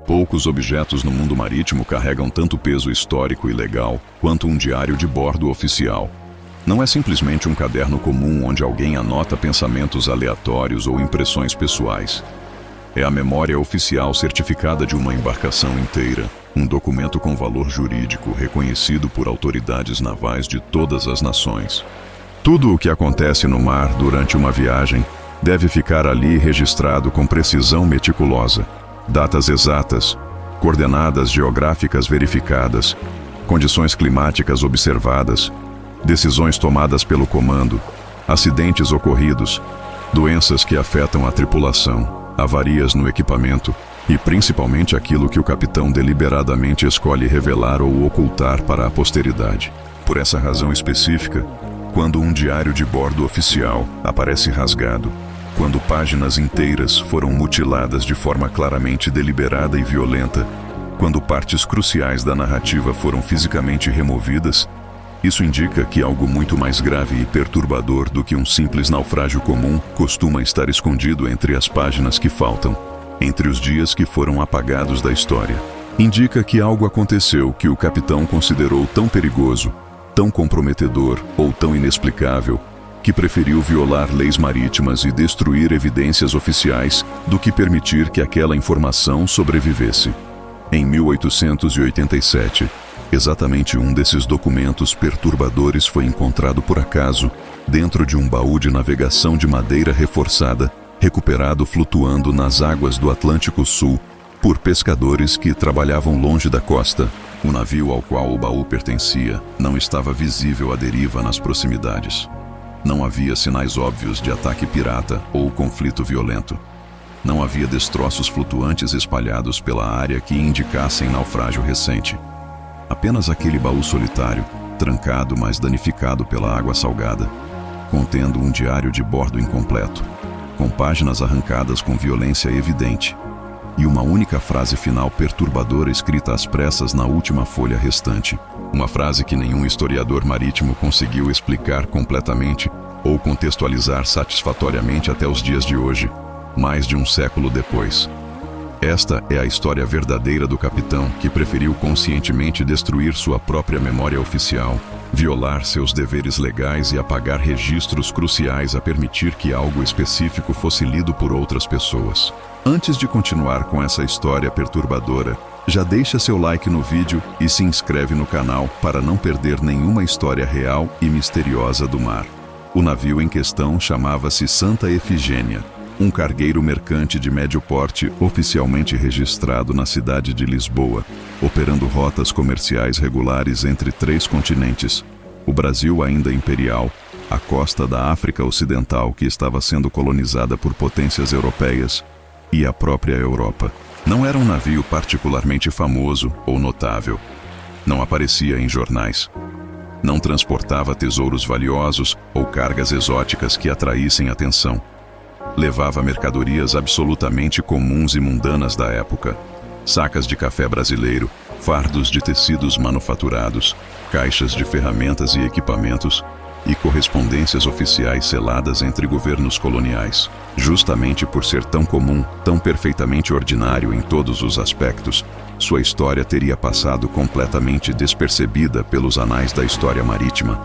Poucos objetos no mundo marítimo carregam tanto peso histórico e legal quanto um diário de bordo oficial. Não é simplesmente um caderno comum onde alguém anota pensamentos aleatórios ou impressões pessoais. É a memória oficial certificada de uma embarcação inteira, um documento com valor jurídico reconhecido por autoridades navais de todas as nações. Tudo o que acontece no mar durante uma viagem deve ficar ali registrado com precisão meticulosa. Datas exatas, coordenadas geográficas verificadas, condições climáticas observadas, decisões tomadas pelo comando, acidentes ocorridos, doenças que afetam a tripulação, avarias no equipamento e principalmente aquilo que o capitão deliberadamente escolhe revelar ou ocultar para a posteridade. Por essa razão específica, quando um diário de bordo oficial aparece rasgado, quando páginas inteiras foram mutiladas de forma claramente deliberada e violenta, quando partes cruciais da narrativa foram fisicamente removidas, isso indica que algo muito mais grave e perturbador do que um simples naufrágio comum costuma estar escondido entre as páginas que faltam, entre os dias que foram apagados da história. Indica que algo aconteceu que o capitão considerou tão perigoso, tão comprometedor ou tão inexplicável, que preferiu violar leis marítimas e destruir evidências oficiais do que permitir que aquela informação sobrevivesse. Em 1887, exatamente um desses documentos perturbadores foi encontrado por acaso dentro de um baú de navegação de madeira reforçada, recuperado flutuando nas águas do Atlântico Sul por pescadores que trabalhavam longe da costa. O navio ao qual o baú pertencia não estava visível à deriva nas proximidades. Não havia sinais óbvios de ataque pirata ou conflito violento. Não havia destroços flutuantes espalhados pela área que indicassem naufrágio recente. Apenas aquele baú solitário, trancado mas danificado pela água salgada, contendo um diário de bordo incompleto, com páginas arrancadas com violência evidente, e uma única frase final perturbadora escrita às pressas na última folha restante. Uma frase que nenhum historiador marítimo conseguiu explicar completamente ou contextualizar satisfatoriamente até os dias de hoje, mais de um século depois. Esta é a história verdadeira do capitão que preferiu conscientemente destruir sua própria memória oficial, violar seus deveres legais e apagar registros cruciais a permitir que algo específico fosse lido por outras pessoas. Antes de continuar com essa história perturbadora, já deixa seu like no vídeo e se inscreve no canal para não perder nenhuma história real e misteriosa do mar. O navio em questão chamava-se Santa Efigênia, um cargueiro mercante de médio porte oficialmente registrado na cidade de Lisboa, operando rotas comerciais regulares entre 3 continentes, o Brasil ainda imperial, a costa da África Ocidental que estava sendo colonizada por potências europeias e a própria Europa. Não era um navio particularmente famoso ou notável. Não aparecia em jornais. Não transportava tesouros valiosos ou cargas exóticas que atraíssem atenção. Levava mercadorias absolutamente comuns e mundanas da época. Sacas de café brasileiro, fardos de tecidos manufaturados, caixas de ferramentas e equipamentos, e correspondências oficiais seladas entre governos coloniais. Justamente por ser tão comum, tão perfeitamente ordinário em todos os aspectos, sua história teria passado completamente despercebida pelos anais da história marítima.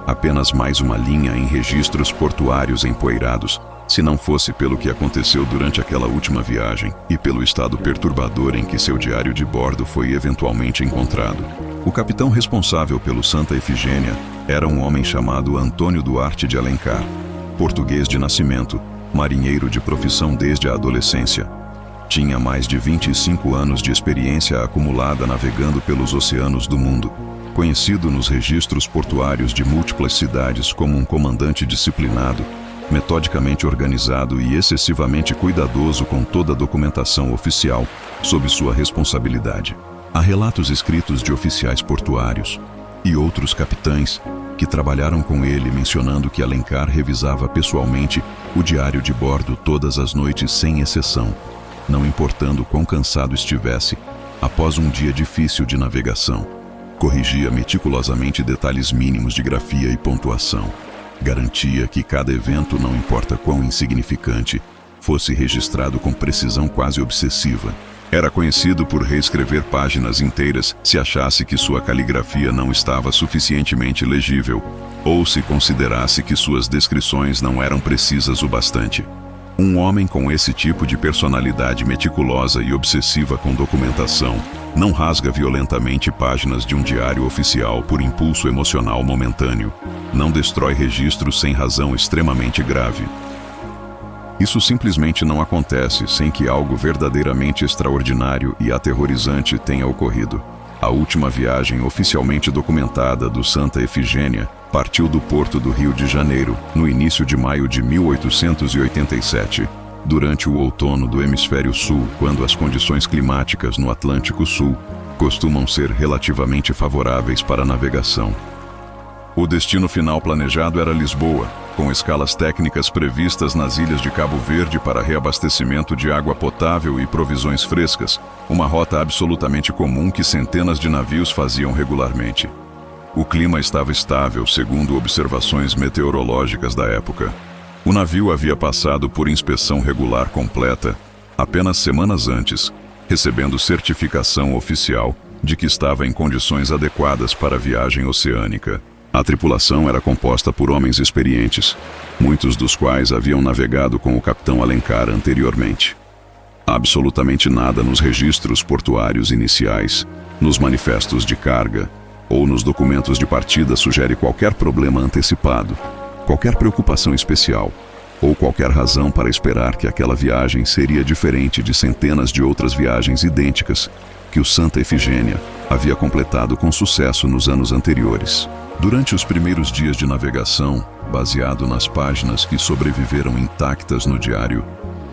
Apenas mais uma linha em registros portuários empoeirados, se não fosse pelo que aconteceu durante aquela última viagem e pelo estado perturbador em que seu diário de bordo foi eventualmente encontrado. O capitão responsável pelo Santa Efigênia era um homem chamado Antônio Duarte de Alencar, português de nascimento, marinheiro de profissão desde a adolescência. Tinha mais de 25 anos de experiência acumulada navegando pelos oceanos do mundo, conhecido nos registros portuários de múltiplas cidades como um comandante disciplinado, metodicamente organizado e excessivamente cuidadoso com toda a documentação oficial sob sua responsabilidade. Há relatos escritos de oficiais portuários e outros capitães que trabalharam com ele mencionando que Alencar revisava pessoalmente o diário de bordo todas as noites sem exceção, não importando quão cansado estivesse, após um dia difícil de navegação. Corrigia meticulosamente detalhes mínimos de grafia e pontuação. Garantia que cada evento, não importa quão insignificante, fosse registrado com precisão quase obsessiva. Era conhecido por reescrever páginas inteiras se achasse que sua caligrafia não estava suficientemente legível, ou se considerasse que suas descrições não eram precisas o bastante. Um homem com esse tipo de personalidade meticulosa e obsessiva com documentação não rasga violentamente páginas de um diário oficial por impulso emocional momentâneo, não destrói registros sem razão extremamente grave. Isso simplesmente não acontece sem que algo verdadeiramente extraordinário e aterrorizante tenha ocorrido. A última viagem oficialmente documentada do Santa Efigênia partiu do porto do Rio de Janeiro, no início de maio de 1887, durante o outono do Hemisfério Sul, quando as condições climáticas no Atlântico Sul costumam ser relativamente favoráveis para a navegação. O destino final planejado era Lisboa, com escalas técnicas previstas nas ilhas de Cabo Verde para reabastecimento de água potável e provisões frescas, uma rota absolutamente comum que centenas de navios faziam regularmente. O clima estava estável, segundo observações meteorológicas da época. O navio havia passado por inspeção regular completa apenas semanas antes, recebendo certificação oficial de que estava em condições adequadas para a viagem oceânica. A tripulação era composta por homens experientes, muitos dos quais haviam navegado com o capitão Alencar anteriormente. Absolutamente nada nos registros portuários iniciais, nos manifestos de carga ou nos documentos de partida sugere qualquer problema antecipado, qualquer preocupação especial ou qualquer razão para esperar que aquela viagem seria diferente de centenas de outras viagens idênticas que o Santa Efigênia havia completado com sucesso nos anos anteriores. Durante os primeiros dias de navegação, baseado nas páginas que sobreviveram intactas no diário,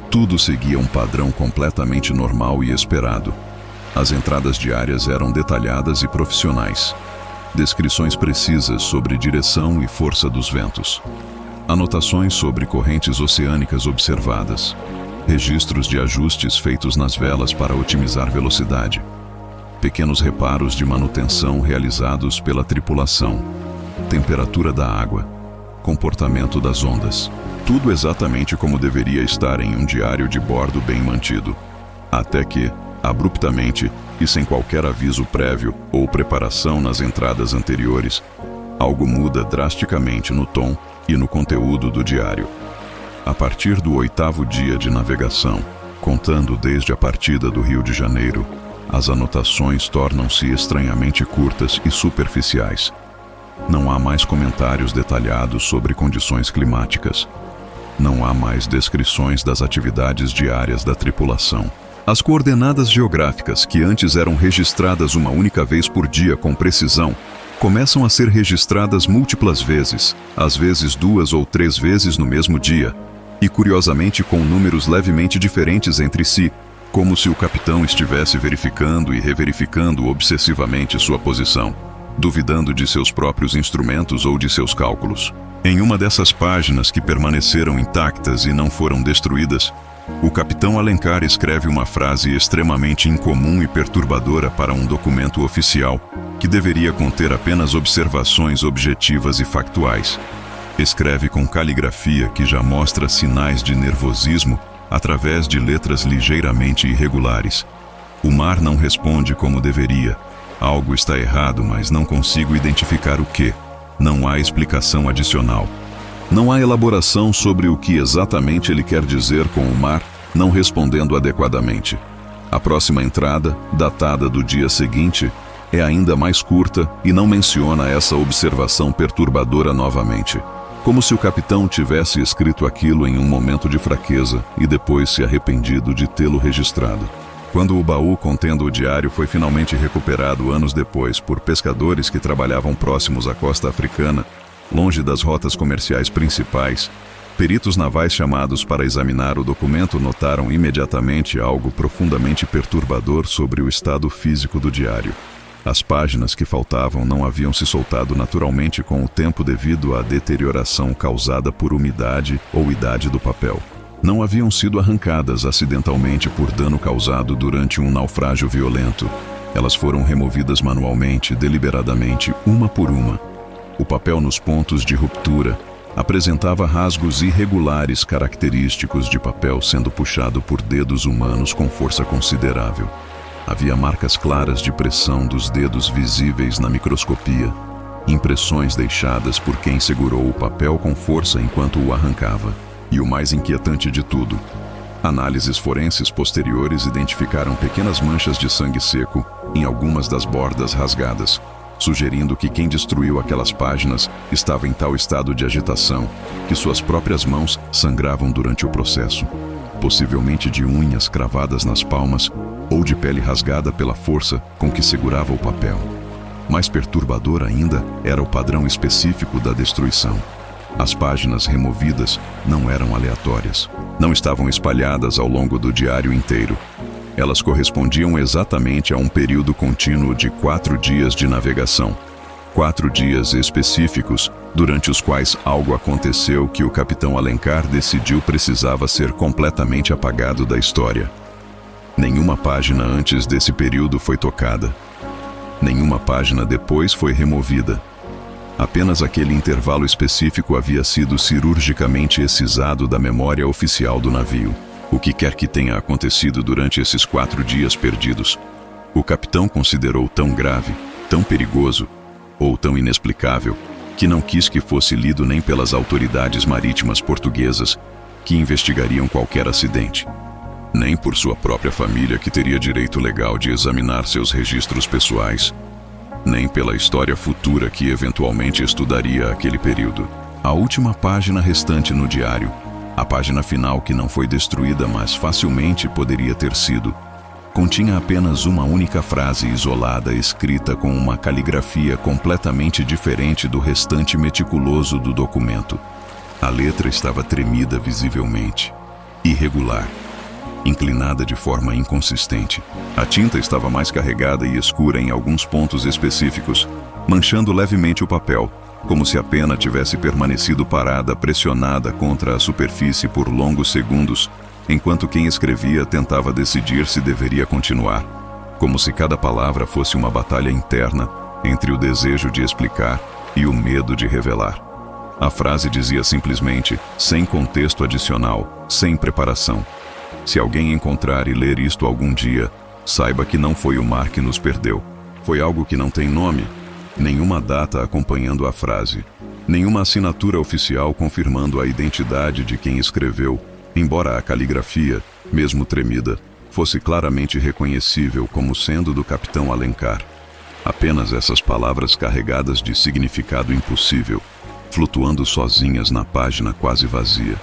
tudo seguia um padrão completamente normal e esperado. As entradas diárias eram detalhadas e profissionais. Descrições precisas sobre direção e força dos ventos. Anotações sobre correntes oceânicas observadas. Registros de ajustes feitos nas velas para otimizar velocidade. Pequenos reparos de manutenção realizados pela tripulação. Temperatura da água. Comportamento das ondas. Tudo exatamente como deveria estar em um diário de bordo bem mantido. Até que, abruptamente e sem qualquer aviso prévio ou preparação nas entradas anteriores, algo muda drasticamente no tom e no conteúdo do diário. A partir do 8º dia de navegação, contando desde a partida do Rio de Janeiro, as anotações tornam-se estranhamente curtas e superficiais. Não há mais comentários detalhados sobre condições climáticas. Não há mais descrições das atividades diárias da tripulação. As coordenadas geográficas, que antes eram registradas uma única vez por dia com precisão, começam a ser registradas múltiplas vezes, às vezes 2 ou 3 vezes no mesmo dia, e curiosamente com números levemente diferentes entre si, como se o capitão estivesse verificando e reverificando obsessivamente sua posição, duvidando de seus próprios instrumentos ou de seus cálculos. Em uma dessas páginas que permaneceram intactas e não foram destruídas, o capitão Alencar escreve uma frase extremamente incomum e perturbadora para um documento oficial, que deveria conter apenas observações objetivas e factuais. Escreve com caligrafia que já mostra sinais de nervosismo através de letras ligeiramente irregulares. O mar não responde como deveria. Algo está errado, mas não consigo identificar o que. Não há explicação adicional. Não há elaboração sobre o que exatamente ele quer dizer com o mar não respondendo adequadamente. A próxima entrada, datada do dia seguinte, é ainda mais curta e não menciona essa observação perturbadora novamente. Como se o capitão tivesse escrito aquilo em um momento de fraqueza e depois se arrependido de tê-lo registrado. Quando o baú contendo o diário foi finalmente recuperado anos depois por pescadores que trabalhavam próximos à costa africana, longe das rotas comerciais principais, peritos navais chamados para examinar o documento notaram imediatamente algo profundamente perturbador sobre o estado físico do diário. As páginas que faltavam não haviam se soltado naturalmente com o tempo devido à deterioração causada por umidade ou idade do papel. Não haviam sido arrancadas acidentalmente por dano causado durante um naufrágio violento. Elas foram removidas manualmente, deliberadamente, uma por uma. O papel nos pontos de ruptura, Apresentava rasgos irregulares característicos de papel sendo puxado por dedos humanos com força considerável. Havia marcas claras de pressão dos dedos visíveis na microscopia, impressões deixadas por quem segurou o papel com força enquanto o arrancava. E o mais inquietante de tudo, análises forenses posteriores identificaram pequenas manchas de sangue seco em algumas das bordas rasgadas, sugerindo que quem destruiu aquelas páginas estava em tal estado de agitação que suas próprias mãos sangravam durante o processo, possivelmente de unhas cravadas nas palmas ou de pele rasgada pela força com que segurava o papel. Mais perturbador ainda era o padrão específico da destruição. As páginas removidas não eram aleatórias, não estavam espalhadas ao longo do diário inteiro. Elas correspondiam exatamente a um período contínuo de 4 dias de navegação. 4 dias específicos, durante os quais algo aconteceu que o capitão Alencar decidiu precisava ser completamente apagado da história. Nenhuma página antes desse período foi tocada. Nenhuma página depois foi removida. Apenas aquele intervalo específico havia sido cirurgicamente excisado da memória oficial do navio. O que quer que tenha acontecido durante esses 4 dias perdidos, o capitão considerou tão grave, tão perigoso, ou tão inexplicável, que não quis que fosse lido nem pelas autoridades marítimas portuguesas, que investigariam qualquer acidente, nem por sua própria família, que teria direito legal de examinar seus registros pessoais, nem pela história futura que eventualmente estudaria aquele período. A última página restante no diário, a página final que não foi destruída, mas facilmente poderia ter sido, continha apenas uma única frase isolada escrita com uma caligrafia completamente diferente do restante meticuloso do documento. A letra estava tremida visivelmente, irregular, inclinada de forma inconsistente. A tinta estava mais carregada e escura em alguns pontos específicos, manchando levemente o papel, como se a pena tivesse permanecido parada, pressionada contra a superfície por longos segundos, enquanto quem escrevia tentava decidir se deveria continuar, como se cada palavra fosse uma batalha interna entre o desejo de explicar e o medo de revelar. A frase dizia simplesmente, sem contexto adicional, sem preparação: se alguém encontrar e ler isto algum dia, saiba que não foi o mar que nos perdeu. Foi algo que não tem nome, nenhuma data acompanhando a frase, nenhuma assinatura oficial confirmando a identidade de quem escreveu, embora a caligrafia, mesmo tremida, fosse claramente reconhecível como sendo do capitão Alencar. Apenas essas palavras carregadas de significado impossível, flutuando sozinhas na página quase vazia.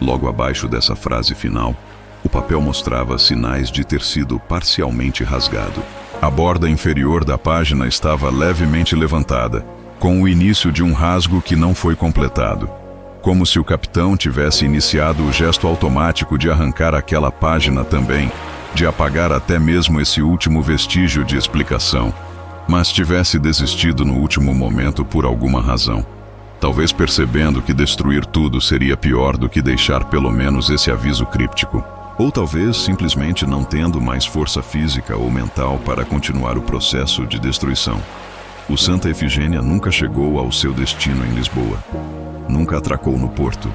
Logo abaixo dessa frase final, o papel mostrava sinais de ter sido parcialmente rasgado. A borda inferior da página estava levemente levantada, com o início de um rasgo que não foi completado, como se o capitão tivesse iniciado o gesto automático de arrancar aquela página também, de apagar até mesmo esse último vestígio de explicação, mas tivesse desistido no último momento por alguma razão. Talvez percebendo que destruir tudo seria pior do que deixar pelo menos esse aviso críptico. Ou talvez simplesmente não tendo mais força física ou mental para continuar o processo de destruição. O Santa Efigênia nunca chegou ao seu destino em Lisboa. Nunca atracou no porto.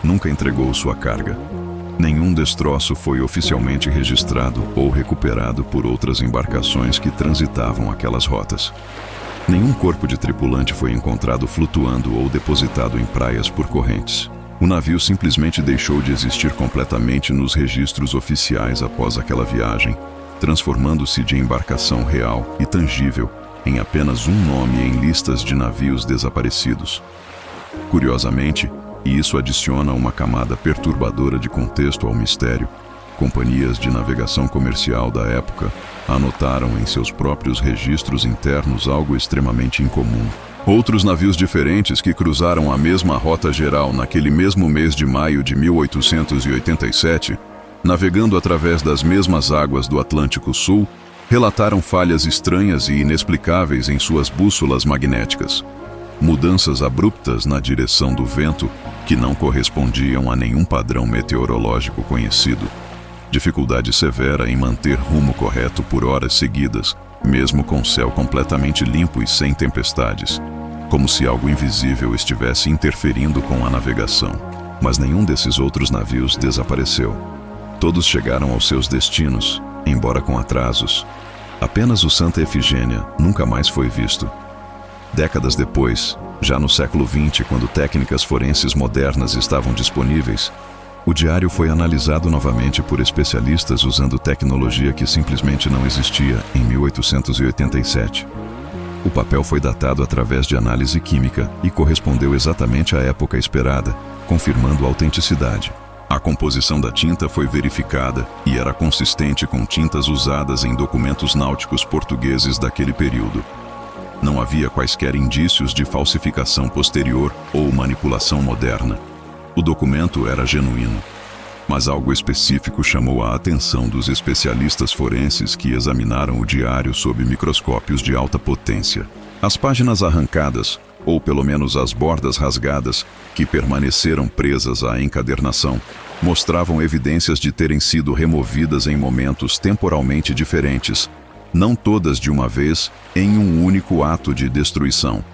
Nunca entregou sua carga. Nenhum destroço foi oficialmente registrado ou recuperado por outras embarcações que transitavam aquelas rotas. Nenhum corpo de tripulante foi encontrado flutuando ou depositado em praias por correntes. O navio simplesmente deixou de existir completamente nos registros oficiais após aquela viagem, transformando-se de embarcação real e tangível em apenas um nome em listas de navios desaparecidos. Curiosamente, e isso adiciona uma camada perturbadora de contexto ao mistério, companhias de navegação comercial da época anotaram em seus próprios registros internos algo extremamente incomum. Outros navios diferentes que cruzaram a mesma rota geral naquele mesmo mês de maio de 1887, navegando através das mesmas águas do Atlântico Sul, relataram falhas estranhas e inexplicáveis em suas bússolas magnéticas. Mudanças abruptas na direção do vento que não correspondiam a nenhum padrão meteorológico conhecido. Dificuldade severa em manter rumo correto por horas seguidas, mesmo com céu completamente limpo e sem tempestades. como se algo invisível estivesse interferindo com a navegação. Mas nenhum desses outros navios desapareceu. Todos chegaram aos seus destinos, embora com atrasos. Apenas o Santa Efigênia nunca mais foi visto. Décadas depois, já no século XX, quando técnicas forenses modernas estavam disponíveis, o diário foi analisado novamente por especialistas usando tecnologia que simplesmente não existia em 1887. O papel foi datado através de análise química e correspondeu exatamente à época esperada, confirmando a autenticidade. A composição da tinta foi verificada e era consistente com tintas usadas em documentos náuticos portugueses daquele período. Não havia quaisquer indícios de falsificação posterior ou manipulação moderna. O documento era genuíno, mas algo específico chamou a atenção dos especialistas forenses que examinaram o diário sob microscópios de alta potência. As páginas arrancadas, ou pelo menos as bordas rasgadas, que permaneceram presas à encadernação, mostravam evidências de terem sido removidas em momentos temporalmente diferentes, não todas de uma vez, em um único ato de destruição.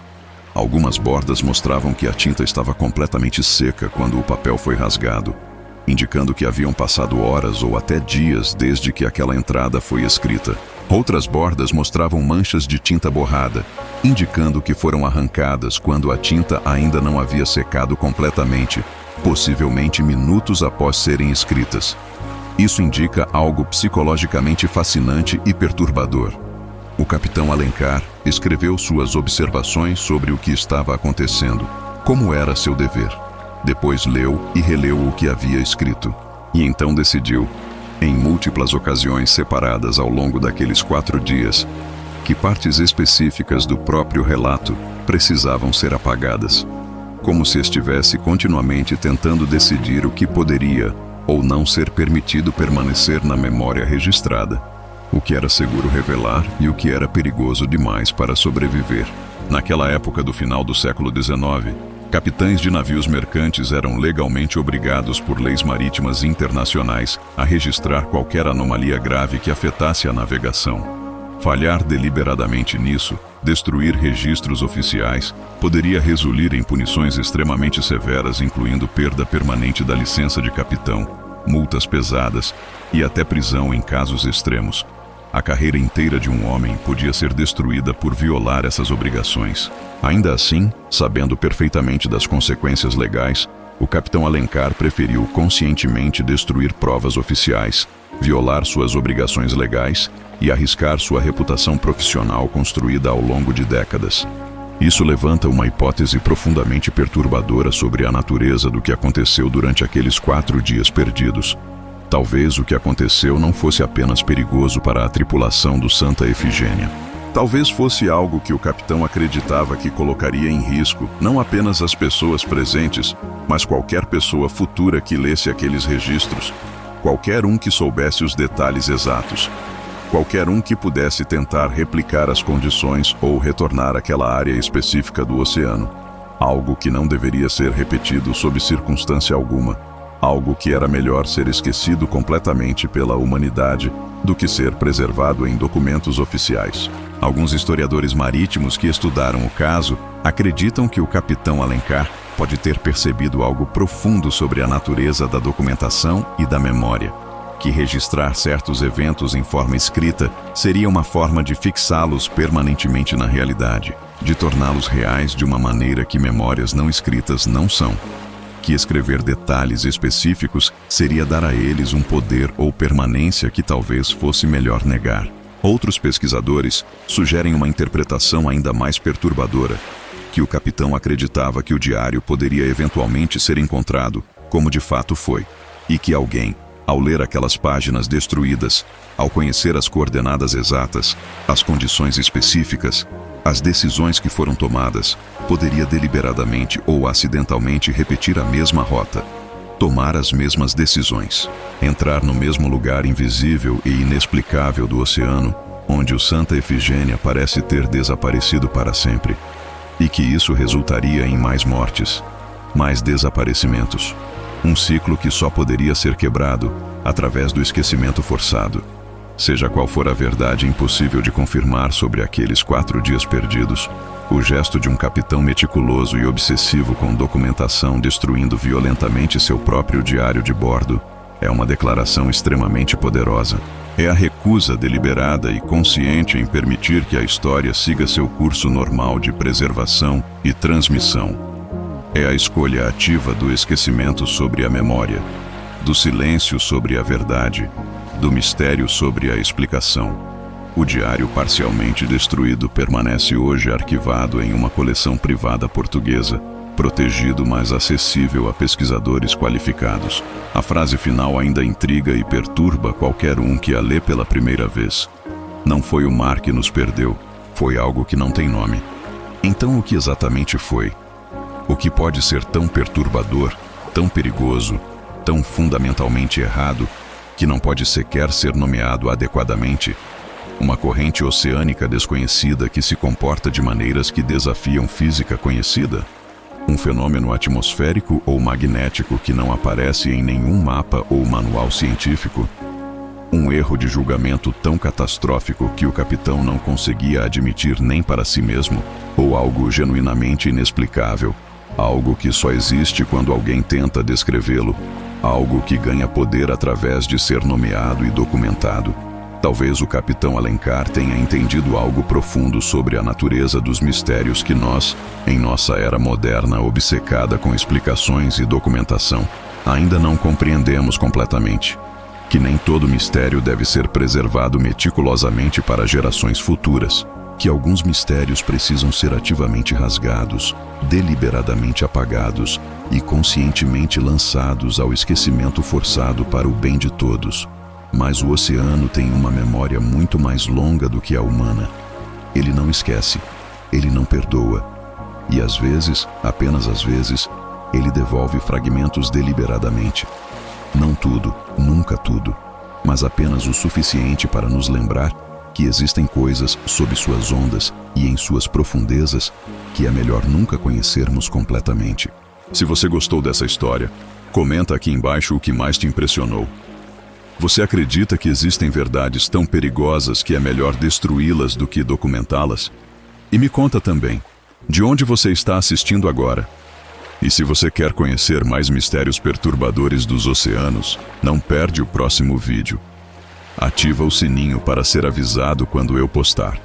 Algumas bordas mostravam que a tinta estava completamente seca quando o papel foi rasgado, indicando que haviam passado horas ou até dias desde que aquela entrada foi escrita. Outras bordas mostravam manchas de tinta borrada, indicando que foram arrancadas quando a tinta ainda não havia secado completamente, possivelmente minutos após serem escritas. Isso indica algo psicologicamente fascinante e perturbador. O capitão Alencar escreveu suas observações sobre o que estava acontecendo, como era seu dever. Depois leu e releu o que havia escrito. E então decidiu, em múltiplas ocasiões separadas ao longo daqueles 4 dias, que partes específicas do próprio relato precisavam ser apagadas, como se estivesse continuamente tentando decidir o que poderia ou não ser permitido permanecer na memória registrada, o que era seguro revelar e o que era perigoso demais para sobreviver. Naquela época do final do século XIX, capitães de navios mercantes eram legalmente obrigados por leis marítimas internacionais a registrar qualquer anomalia grave que afetasse a navegação. Falhar deliberadamente nisso, destruir registros oficiais, poderia resultar em punições extremamente severas, incluindo perda permanente da licença de capitão, multas pesadas e até prisão em casos extremos. A carreira inteira de um homem podia ser destruída por violar essas obrigações. Ainda assim, sabendo perfeitamente das consequências legais, o capitão Alencar preferiu conscientemente destruir provas oficiais, violar suas obrigações legais e arriscar sua reputação profissional construída ao longo de décadas. Isso levanta uma hipótese profundamente perturbadora sobre a natureza do que aconteceu durante aqueles 4 dias perdidos. Talvez o que aconteceu não fosse apenas perigoso para a tripulação do Santa Efigênia. Talvez fosse algo que o capitão acreditava que colocaria em risco não apenas as pessoas presentes, mas qualquer pessoa futura que lesse aqueles registros, qualquer um que soubesse os detalhes exatos, qualquer um que pudesse tentar replicar as condições ou retornar àquela área específica do oceano, algo que não deveria ser repetido sob circunstância alguma. Algo que era melhor ser esquecido completamente pela humanidade do que ser preservado em documentos oficiais. Alguns historiadores marítimos que estudaram o caso acreditam que o capitão Alencar pode ter percebido algo profundo sobre a natureza da documentação e da memória, que registrar certos eventos em forma escrita seria uma forma de fixá-los permanentemente na realidade, de torná-los reais de uma maneira que memórias não escritas não são. Que escrever detalhes específicos seria dar a eles um poder ou permanência que talvez fosse melhor negar. Outros pesquisadores sugerem uma interpretação ainda mais perturbadora, que o capitão acreditava que o diário poderia eventualmente ser encontrado, como de fato foi, e que alguém, ao ler aquelas páginas destruídas, ao conhecer as coordenadas exatas, as condições específicas, as decisões que foram tomadas, poderia deliberadamente ou acidentalmente repetir a mesma rota, tomar as mesmas decisões, entrar no mesmo lugar invisível e inexplicável do oceano, onde o Santa Efigênia parece ter desaparecido para sempre, e que isso resultaria em mais mortes, mais desaparecimentos, um ciclo que só poderia ser quebrado através do esquecimento forçado. Seja qual for a verdade impossível de confirmar sobre aqueles 4 dias perdidos, O gesto de um capitão meticuloso e obsessivo com documentação destruindo violentamente seu próprio diário de bordo é uma declaração extremamente poderosa. É a recusa deliberada e consciente em permitir que a história siga seu curso normal de preservação e transmissão. É a escolha ativa do esquecimento sobre a memória, do silêncio sobre a verdade, do mistério sobre a explicação. O diário parcialmente destruído permanece hoje arquivado em uma coleção privada portuguesa, protegido mas acessível a pesquisadores qualificados. A frase final ainda intriga e perturba qualquer um que a lê pela primeira vez. Não foi o mar que nos perdeu, foi algo que não tem nome. Então o que exatamente foi? O que pode ser tão perturbador, tão perigoso, tão fundamentalmente errado, que não pode sequer ser nomeado adequadamente? Uma corrente oceânica desconhecida que se comporta de maneiras que desafiam física conhecida? Um fenômeno atmosférico ou magnético que não aparece em nenhum mapa ou manual científico? Um erro de julgamento tão catastrófico que o capitão não conseguia admitir nem para si mesmo? Ou algo genuinamente inexplicável? Algo que só existe quando alguém tenta descrevê-lo? Algo que ganha poder através de ser nomeado e documentado? Talvez o capitão Alencar tenha entendido algo profundo sobre a natureza dos mistérios que nós, em nossa era moderna obcecada com explicações e documentação, ainda não compreendemos completamente. Que nem todo mistério deve ser preservado meticulosamente para gerações futuras. Que alguns mistérios precisam ser ativamente rasgados, deliberadamente apagados e conscientemente lançados ao esquecimento forçado para o bem de todos. Mas o oceano tem uma memória muito mais longa do que a humana. Ele não esquece, ele não perdoa. E às vezes, apenas às vezes, ele devolve fragmentos deliberadamente. Não tudo, nunca tudo, mas apenas o suficiente para nos lembrar que existem coisas sob suas ondas e em suas profundezas que é melhor nunca conhecermos completamente. Se você gostou dessa história, comenta aqui embaixo o que mais te impressionou. Você acredita que existem verdades tão perigosas que é melhor destruí-las do que documentá-las? E me conta também, de onde você está assistindo agora? E se você quer conhecer mais mistérios perturbadores dos oceanos, não perde o próximo vídeo. Ativa o sininho para ser avisado quando eu postar.